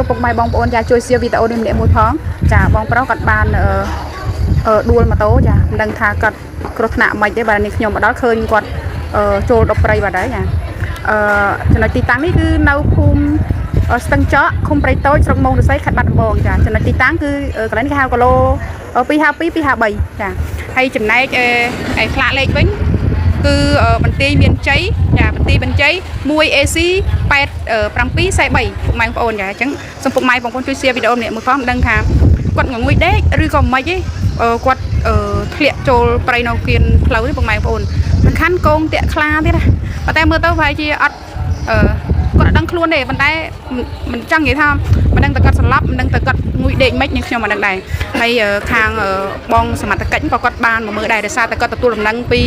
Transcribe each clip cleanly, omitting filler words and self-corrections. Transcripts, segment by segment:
ពុកម៉ែបងប្អូនចាជួយ share វីដេអូនេះម្នាក់មួយផងចាបងប្រុសគាត់បានដួលម៉ូតូចាមិនដឹងថាគាត់គ្រោះថ្នាក់មិនទេបាទនេះខ្ញុំមកដល់ឃើញគាត់ចូលដប់ព្រៃបាទហើយចាចំណុចទីតាំងនេះគឺនៅភូមិស្ទឹងចកឃុំព្រៃតូចស្រុកមោងរស័យខេត្តបាត់ដំបងចាចំណុចទីតាំងគឺកន្លែងនេះគេហៅគីឡូ252 253ចាហើយចំណែកឯផ្លាកលេខវិញគឺបន្ទាយមានជ័យចាបន្ទាយបញ្ជ័យ 1AC 8743ពុកម៉ែបងប្អូនចាអញ្ចឹងសូមពុកម៉ែបងប្អូនជួយ share វីដេអូម្នាក់មួយផងមិនដឹងថាគាត់ងងុយដេកឬក៏មិនទេគាត់ធ្លាក់ចូលព្រៃនៅគៀនផ្លូវនេះពុកម៉ែបងប្អូនសំខាន់កងតាក់ខ្លាទៀតណាប៉ុន្តែមើលទៅប្រហែលជាអត់គាត់អត់ដឹងខ្លួនទេប៉ុន្តែមិនចង់និយាយថាមិនដឹងតែគាត់ស្លាប់មិនដឹងតែគាត់ងុយដេកមិនខ្ញុំមិនដឹងដែរហើយខាងបងសមត្ថកិច្ចក៏គាត់បានមកមើលដែរដោយសារតែគាត់ទទួលដំណឹងពី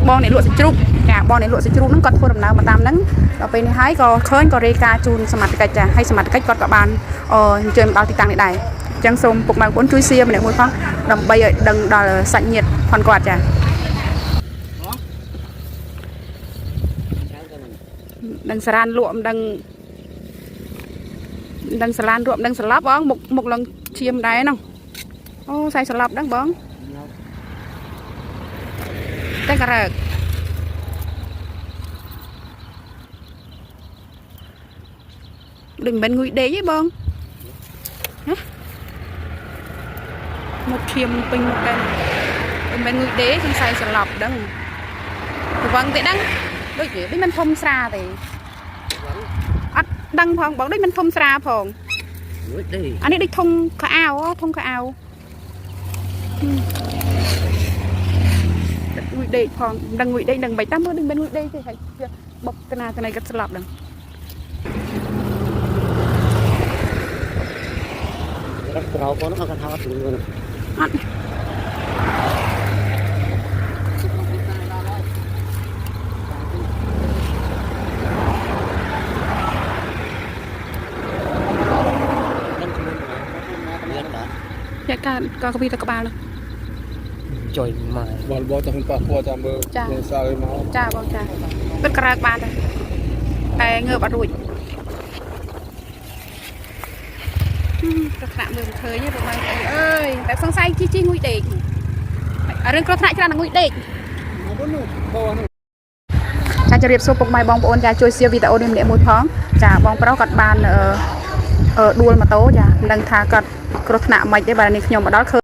បងអ្នកលក់សាច់ជ្រូកចាបងអ្នកលក់សាច់ជ្រូកហ្នឹងគាត់ធ្វើដំណើរមកតាមហ្នឹងដល់ពេលនេះហើយក៏ឃើញក៏រាយការណ៍ជូនសមត្ថកិច្ចចាហើយសមត្ថកិច្ចគាត់ក៏បានអញ្ជើញមកដល់ទីតាំងនេះដែរអញ្ចឹងសូមពុកម៉ែបងប្អូនជួយ share ម្នាក់មួយផងដើម្បីឲ្យដឹងដល់សាច់ញាតិផងគាត់ចាដឹងសារានលក់មិនដឹងសារានលក់មិនដឹងស្លាប់បងមុខឡើងឈាមដែរហ្នឹងអូស្អីស្លាប់ដឹងបងតែក៏រើកដូចមិនមែនងុយដេកទេបងហ៎មុខឈាមពេញមុខដែរមិនមែនងុយដេកសង្ស័យស្លាប់ដឹងប្រវឹងទេដឹងដូចមិនធំស្រាទេអត់ដឹងផងបងដូចមិនធំស្រាផងអានេះដូចធំខោអាវធំខោអាវងុយដេកផងដឹងងុយដេកដឹងមិនតាមមើលដូចមិនងុយដេកទេហើយបុកកណាកណៃគាត់ស្លាប់ដឹងរត់ក្រោកគាត់អត់ថាអត់លឿនអត់ចាក៏កពីតក្បាលចុយមកបងទៅប៉ះពោះតាមមើលសាលមកចាបងចាពិតក្រើកបានតែងើបអត់រួចគ្រោះថ្នាក់មើលមិនឃើញទេបងប្អូនអើយតែសង្ស័យជីងុយដេករឿងគ្រោះថ្នាក់ច្រើនងុយដេកចាជម្រាបសួរពុកម៉ែបងប្អូនចាជួយ share វីដេអូនេះម្នាក់មួយផងចាបងប្រុសគាត់បានដួលម៉ូតូចាមិនដឹងថាគាត់គ្រោះថ្នាក់មិនទេបាទនេះខ្ញុំមកដល់ឃើញ